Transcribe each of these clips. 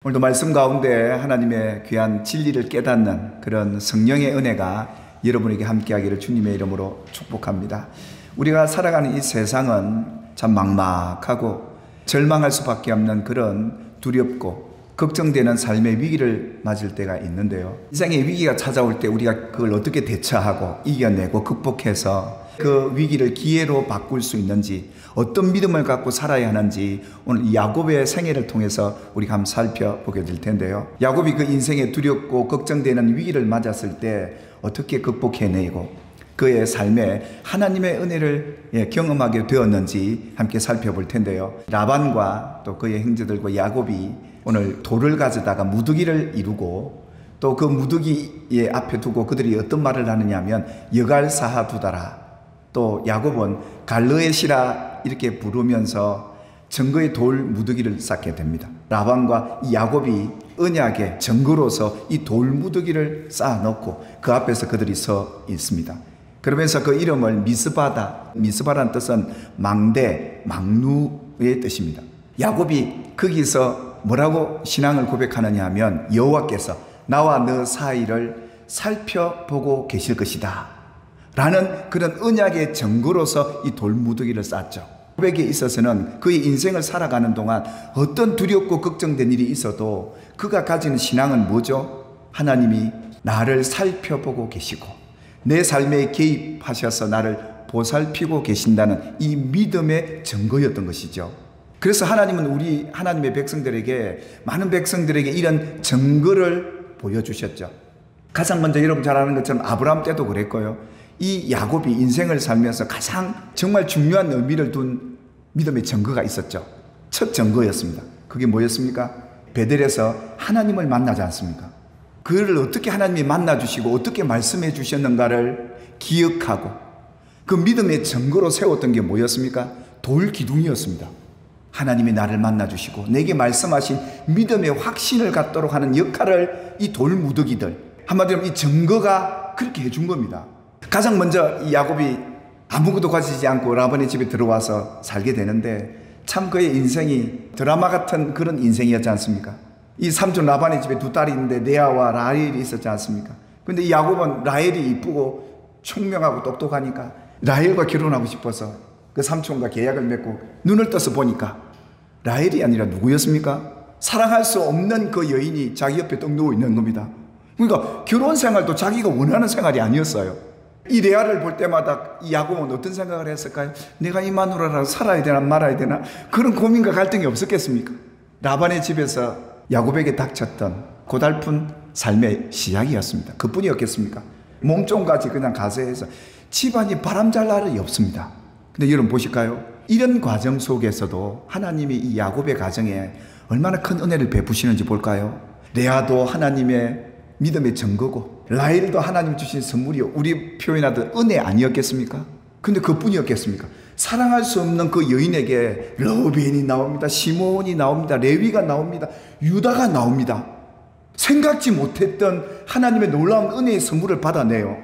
오늘도 말씀 가운데 하나님의 귀한 진리를 깨닫는 그런 성령의 은혜가 여러분에게 함께하기를 주님의 이름으로 축복합니다. 우리가 살아가는 이 세상은 참 막막하고 절망할 수밖에 없는 그런 두렵고 걱정되는 삶의 위기를 맞을 때가 있는데요. 인생의 위기가 찾아올 때 우리가 그걸 어떻게 대처하고 이겨내고 극복해서 그 위기를 기회로 바꿀 수 있는지, 어떤 믿음을 갖고 살아야 하는지 오늘 이 야곱의 생애를 통해서 우리가 한번 살펴보게 될 텐데요. 야곱이 그 인생에 두렵고 걱정되는 위기를 맞았을 때 어떻게 극복해내고 그의 삶에 하나님의 은혜를 경험하게 되었는지 함께 살펴볼 텐데요. 라반과 또 그의 형제들과 야곱이 오늘 돌을 가져다가 무더기를 이루고 또 그 무더기의 앞에 두고 그들이 어떤 말을 하느냐 하면 여갈사하 두다라, 또 야곱은 갈르에시라 이렇게 부르면서 증거의 돌 무더기를 쌓게 됩니다. 라반과 이 야곱이 언약의 증거로서 이 돌 무더기를 쌓아놓고 그 앞에서 그들이 서 있습니다. 그러면서 그 이름을 미스바다, 미스바라는 뜻은 망대, 망루의 뜻입니다. 야곱이 거기서 뭐라고 신앙을 고백하느냐 하면 여호와께서 나와 너 사이를 살펴보고 계실 것이다 라는 그런 언약의 증거로서 이 돌무더기를 쌓죠. 야곱에게 있어서는 그의 인생을 살아가는 동안 어떤 두렵고 걱정된 일이 있어도 그가 가지는 신앙은 뭐죠? 하나님이 나를 살펴보고 계시고 내 삶에 개입하셔서 나를 보살피고 계신다는 이 믿음의 증거였던 것이죠. 그래서 하나님은 우리 하나님의 백성들에게, 많은 백성들에게 이런 증거를 보여주셨죠. 가장 먼저 여러분 잘 아는 것처럼 아브라함 때도 그랬고요. 이 야곱이 인생을 살면서 가장 정말 중요한 의미를 둔 믿음의 증거가 있었죠. 첫 증거였습니다. 그게 뭐였습니까? 베델에서 하나님을 만나지 않습니까? 그를 어떻게 하나님이 만나주시고 어떻게 말씀해 주셨는가를 기억하고 그 믿음의 증거로 세웠던 게 뭐였습니까? 돌 기둥이었습니다. 하나님이 나를 만나주시고 내게 말씀하신 믿음의 확신을 갖도록 하는 역할을 이 돌 무더기들, 한마디로 이 증거가 그렇게 해준 겁니다. 가장 먼저 이 야곱이 아무것도 가지지 않고 라반의 집에 들어와서 살게 되는데 참 그의 인생이 드라마 같은 그런 인생이었지 않습니까? 이 삼촌 라반의 집에 두 딸이 있는데 레아와 라헬이 있었지 않습니까? 근데 이 야곱은 라헬이 이쁘고 총명하고 똑똑하니까 라헬과 결혼하고 싶어서 그 삼촌과 계약을 맺고 눈을 떠서 보니까 라헬이 아니라 누구였습니까? 사랑할 수 없는 그 여인이 자기 옆에 떡 누워 있는 겁니다. 그러니까 결혼 생활도 자기가 원하는 생활이 아니었어요. 이 레아를 볼 때마다 이 야곱은 어떤 생각을 했을까요? 내가 이 마누라랑 살아야 되나 말아야 되나 그런 고민과 갈등이 없었겠습니까? 라반의 집에서 야곱에게 닥쳤던 고달픈 삶의 시작이었습니다. 그뿐이었겠습니까? 몸종같이 그냥 가세해서 집안이 바람잘 날이 없습니다. 근데 여러분 보실까요? 이런 과정 속에서도 하나님이 이 야곱의 가정에 얼마나 큰 은혜를 베푸시는지 볼까요? 레아도 하나님의 믿음의 증거고 라헬도 하나님 주신 선물이요, 우리 표현하듯 은혜 아니었겠습니까? 근데 그뿐이었겠습니까? 사랑할 수 없는 그 여인에게 러벤이 나옵니다. 시몬이 나옵니다. 레위가 나옵니다. 유다가 나옵니다. 생각지 못했던 하나님의 놀라운 은혜의 선물을 받아내요.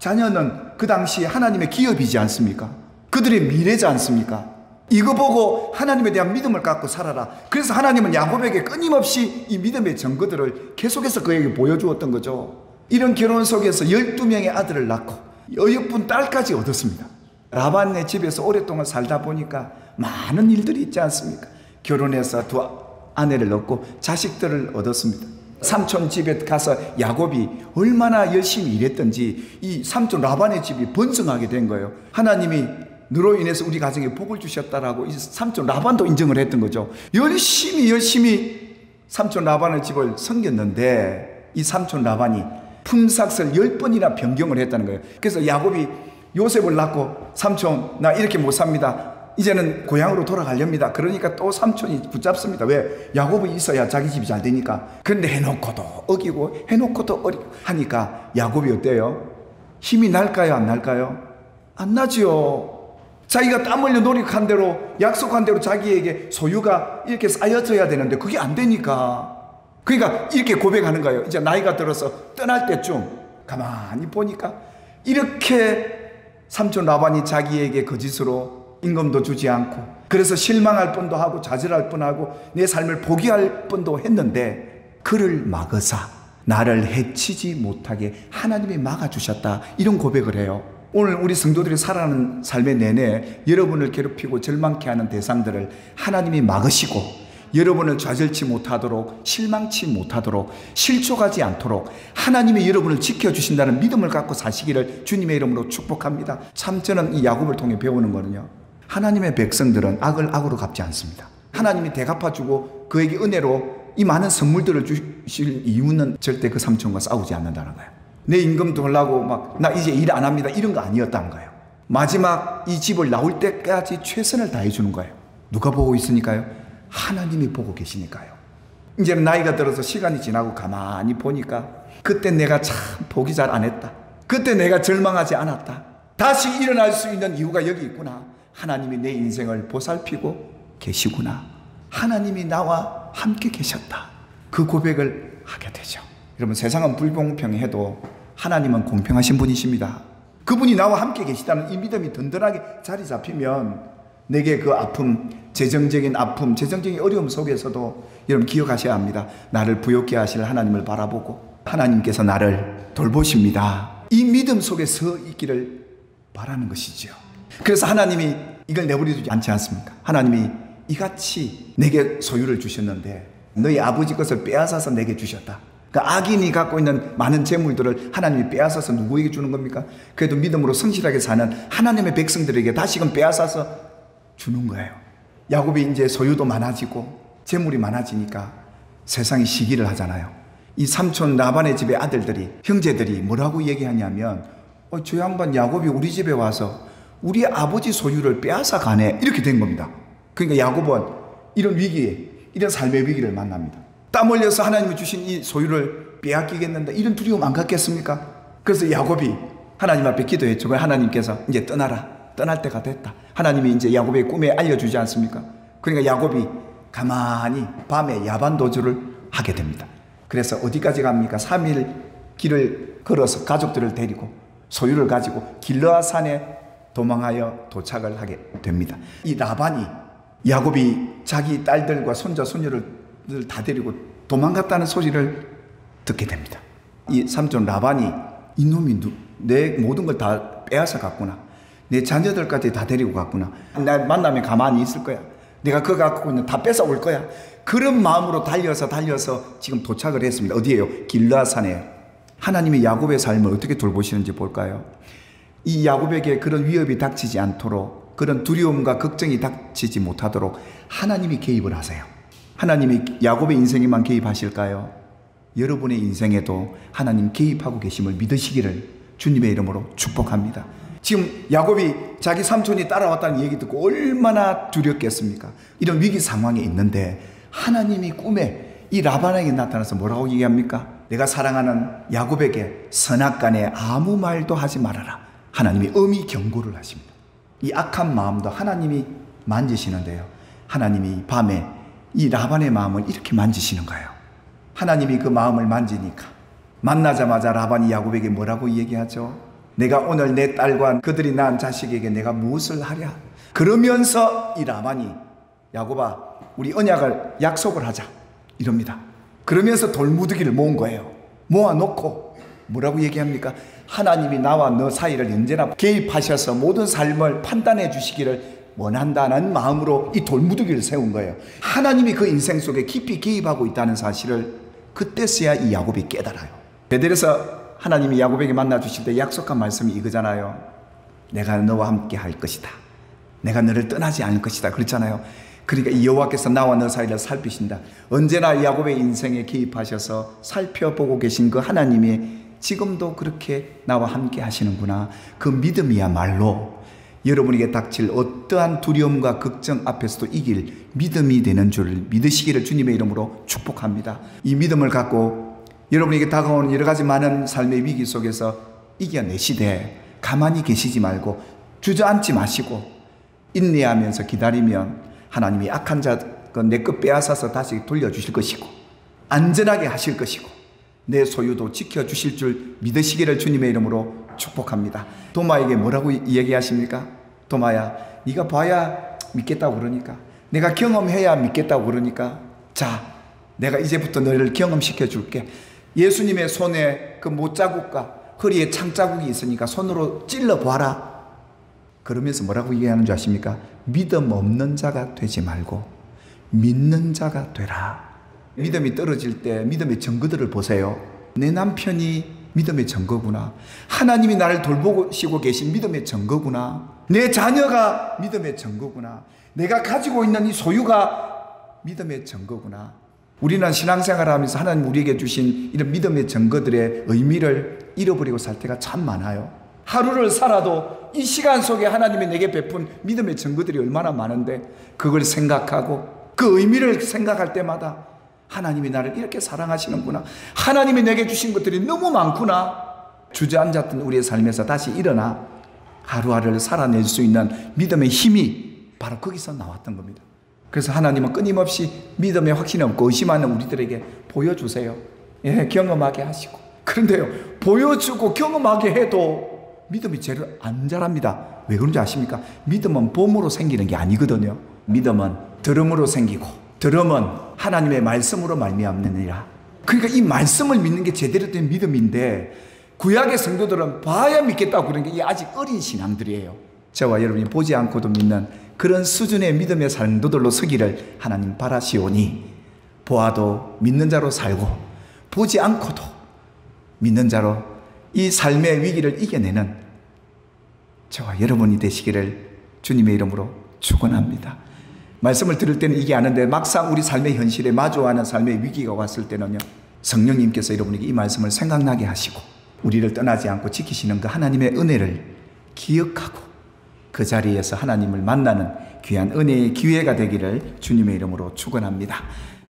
자녀는 그 당시 하나님의 기업이지 않습니까? 그들의 미래지 않습니까? 이거 보고 하나님에 대한 믿음을 갖고 살아라. 그래서 하나님은 야곱에게 끊임없이 이 믿음의 증거들을 계속해서 그에게 보여주었던 거죠. 이런 결혼 속에서 12명의 아들을 낳고 어여쁜 딸까지 얻었습니다. 라반의 집에서 오랫동안 살다 보니까 많은 일들이 있지 않습니까? 결혼해서 두 아내를 얻고 자식들을 얻었습니다. 삼촌 집에 가서 야곱이 얼마나 열심히 일했던지 이 삼촌 라반의 집이 번성하게 된 거예요. 하나님이 너로 인해서 우리 가정에 복을 주셨다라고 이 삼촌 라반도 인정을 했던 거죠. 열심히 삼촌 라반의 집을 섬겼는데 이 삼촌 라반이 품삯을 10번이나 변경을 했다는 거예요. 그래서 야곱이 요셉을 낳고 삼촌 나 이렇게 못 삽니다. 이제는 고향으로 돌아가렵니다. 그러니까 또 삼촌이 붙잡습니다. 왜? 야곱이 있어야 자기 집이 잘 되니까. 그런데 해놓고도 어기고 해놓고도 어리고 하니까 야곱이 어때요? 힘이 날까요? 안 날까요? 안 나지요. 자기가 땀 흘려 노력한 대로 약속한 대로 자기에게 소유가 이렇게 쌓여져야 되는데 그게 안 되니까. 그러니까 이렇게 고백하는 거예요. 이제 나이가 들어서 떠날 때쯤 가만히 보니까 이렇게 삼촌 라반이 자기에게 거짓으로 임금도 주지 않고 그래서 실망할 뻔도 하고 좌절할 뻔하고 내 삶을 포기할 뻔도 했는데 그를 막으사 나를 해치지 못하게 하나님이 막아주셨다. 이런 고백을 해요. 오늘 우리 성도들이 살아가는 삶의 내내 여러분을 괴롭히고 절망케 하는 대상들을 하나님이 막으시고 여러분을 좌절치 못하도록 실망치 못하도록 실족하지 않도록 하나님이 여러분을 지켜주신다는 믿음을 갖고 사시기를 주님의 이름으로 축복합니다. 참 저는 이 야곱을 통해 배우는 거는요, 하나님의 백성들은 악을 악으로 갚지 않습니다. 하나님이 대갚아주고 그에게 은혜로 이 많은 선물들을 주실 이유는 절대 그 삼촌과 싸우지 않는다는 거예요. 내 임금 돌라고 막 나 이제 일 안 합니다 이런 거 아니었다는 거예요. 마지막 이 집을 나올 때까지 최선을 다해 주는 거예요. 누가 보고 있으니까요? 하나님이 보고 계시니까요. 이제는 나이가 들어서 시간이 지나고 가만히 보니까 그때 내가 참 포기 잘 안 했다. 그때 내가 절망하지 않았다. 다시 일어날 수 있는 이유가 여기 있구나. 하나님이 내 인생을 보살피고 계시구나. 하나님이 나와 함께 계셨다. 그 고백을 하게 되죠. 여러분, 세상은 불공평해도 하나님은 공평하신 분이십니다. 그분이 나와 함께 계시다는 이 믿음이 든든하게 자리 잡히면 내게 그 아픔, 재정적인 아픔, 재정적인 어려움 속에서도 여러분 기억하셔야 합니다. 나를 부욕케 하실 하나님을 바라보고 하나님께서 나를 돌보십니다. 이 믿음 속에 서 있기를 바라는 것이지요. 그래서 하나님이 이걸 내버려두지 않지 않습니까? 하나님이 이같이 내게 소유를 주셨는데 너희 아버지 것을 빼앗아서 내게 주셨다. 그러니까 악인이 갖고 있는 많은 재물들을 하나님이 빼앗아서 누구에게 주는 겁니까? 그래도 믿음으로 성실하게 사는 하나님의 백성들에게 다시금 빼앗아서 주는 거예요. 야곱이 이제 소유도 많아지고 재물이 많아지니까 세상이 시기를 하잖아요. 이 삼촌 라반의 집의 아들들이, 형제들이 뭐라고 얘기하냐면 저 양반 야곱이 우리 집에 와서 우리 아버지 소유를 빼앗아 가네, 이렇게 된 겁니다. 그러니까 야곱은 이런 위기에, 이런 삶의 위기를 만납니다. 땀 흘려서 하나님이 주신 이 소유를 빼앗기겠는데 이런 두려움 안 갖겠습니까? 그래서 야곱이 하나님 앞에 기도했죠. 하나님께서 이제 떠날 때가 됐다. 하나님이 이제 야곱의 꿈에 알려주지 않습니까? 그러니까 야곱이 가만히 밤에 야반 도주를 하게 됩니다. 그래서 어디까지 갑니까? 3일 길을 걸어서 가족들을 데리고 소유를 가지고 길르앗 산에 도망하여 도착을 하게 됩니다. 이 라반이 야곱이 자기 딸들과 손자 손녀를 다 데리고 도망갔다는 소리를 듣게 됩니다. 이 삼촌 라반이 이놈이 내 모든 걸 다 빼앗아 갔구나. 내 자녀들까지 다 데리고 갔구나. 날 만나면 가만히 있을 거야. 내가 그거 갖고 있는 다 뺏어 올 거야. 그런 마음으로 달려서 지금 도착을 했습니다. 어디예요? 길르앗 산에. 하나님이 야곱의 삶을 어떻게 돌보시는지 볼까요? 이 야곱에게 그런 위협이 닥치지 않도록, 그런 두려움과 걱정이 닥치지 못하도록 하나님이 개입을 하세요. 하나님이 야곱의 인생에만 개입하실까요? 여러분의 인생에도 하나님 개입하고 계심을 믿으시기를 주님의 이름으로 축복합니다. 지금 야곱이 자기 삼촌이 따라왔다는 얘기 듣고 얼마나 두렵겠습니까? 이런 위기 상황에 있는데 하나님이 꿈에 이 라반에게 나타나서 뭐라고 얘기합니까? 내가 사랑하는 야곱에게 선악간에 아무 말도 하지 말아라. 하나님이 엄히 경고를 하십니다. 이 악한 마음도 하나님이 만지시는데요, 하나님이 밤에 이 라반의 마음을 이렇게 만지시는 거예요. 하나님이 그 마음을 만지니까 만나자마자 라반이 야곱에게 뭐라고 얘기하죠? 내가 오늘 내 딸과 그들이 낳은 자식에게 내가 무엇을 하랴? 그러면서 이 라반이 야곱아, 우리 언약을 약속을 하자, 이럽니다. 그러면서 돌무더기를 모은 거예요. 모아놓고 뭐라고 얘기합니까? 하나님이 나와 너 사이를 언제나 개입하셔서 모든 삶을 판단해 주시기를 원한다는 마음으로 이 돌무더기를 세운 거예요. 하나님이 그 인생 속에 깊이 개입하고 있다는 사실을 그때서야 이 야곱이 깨달아요. 베델에서 하나님이 야곱에게 만나 주실 때 약속한 말씀이 이거잖아요. 내가 너와 함께 할 것이다. 내가 너를 떠나지 않을 것이다. 그렇잖아요. 그러니까 이 여호와께서 나와 너 사이를 살피신다. 언제나 야곱의 인생에 개입하셔서 살펴보고 계신 그 하나님이 지금도 그렇게 나와 함께 하시는구나. 그 믿음이야말로 여러분에게 닥칠 어떠한 두려움과 걱정 앞에서도 이길 믿음이 되는 줄 믿으시기를 주님의 이름으로 축복합니다. 이 믿음을 갖고 여러분에게 다가오는 여러 가지 많은 삶의 위기 속에서 이겨내시되 가만히 계시지 말고 주저앉지 마시고 인내하면서 기다리면 하나님이 악한 자 내 것 빼앗아서 다시 돌려주실 것이고 안전하게 하실 것이고 내 소유도 지켜주실 줄 믿으시기를 주님의 이름으로 축복합니다. 도마에게 뭐라고 얘기하십니까? 도마야, 네가 봐야 믿겠다고 그러니까, 내가 경험해야 믿겠다고 그러니까, 자, 내가 이제부터 너를 경험시켜 줄게. 예수님의 손에 그 못자국과 허리에 창자국이 있으니까 손으로 찔러봐라. 그러면서 뭐라고 얘기하는 줄 아십니까? 믿음 없는 자가 되지 말고 믿는 자가 되라. 믿음이 떨어질 때 믿음의 증거들을 보세요. 내 남편이 믿음의 증거구나. 하나님이 나를 돌보시고 계신 믿음의 증거구나. 내 자녀가 믿음의 증거구나. 내가 가지고 있는 이 소유가 믿음의 증거구나. 우리는 신앙생활을 하면서 하나님 우리에게 주신 이런 믿음의 증거들의 의미를 잃어버리고 살 때가 참 많아요. 하루를 살아도 이 시간 속에 하나님이 내게 베푼 믿음의 증거들이 얼마나 많은데, 그걸 생각하고 그 의미를 생각할 때마다 하나님이 나를 이렇게 사랑하시는구나, 하나님이 내게 주신 것들이 너무 많구나, 주저앉았던 우리의 삶에서 다시 일어나 하루하루를 살아낼 수 있는 믿음의 힘이 바로 거기서 나왔던 겁니다. 그래서 하나님은 끊임없이 믿음의 확신이 없고 의심하는 우리들에게 보여주세요. 예, 경험하게 하시고. 그런데요, 보여주고 경험하게 해도 믿음이 제일 안 자랍니다. 왜 그런지 아십니까? 믿음은 봄으로 생기는 게 아니거든요. 믿음은 들음으로 생기고, 들음은 하나님의 말씀으로 말미암느니라. 그러니까 이 말씀을 믿는 게 제대로 된 믿음인데, 구약의 성도들은 봐야 믿겠다고 그러는 게 이게 아직 어린 신앙들이에요. 저와 여러분이 보지 않고도 믿는 그런 수준의 믿음의 성도들로 서기를 하나님 바라시오니, 보아도 믿는 자로 살고 보지 않고도 믿는 자로 이 삶의 위기를 이겨내는 저와 여러분이 되시기를 주님의 이름으로 축원합니다. 말씀을 들을 때는 이게 아는데 막상 우리 삶의 현실에 마주하는 삶의 위기가 왔을 때는요, 성령님께서 여러분에게 이 말씀을 생각나게 하시고 우리를 떠나지 않고 지키시는 그 하나님의 은혜를 기억하고 그 자리에서 하나님을 만나는 귀한 은혜의 기회가 되기를 주님의 이름으로 축원합니다.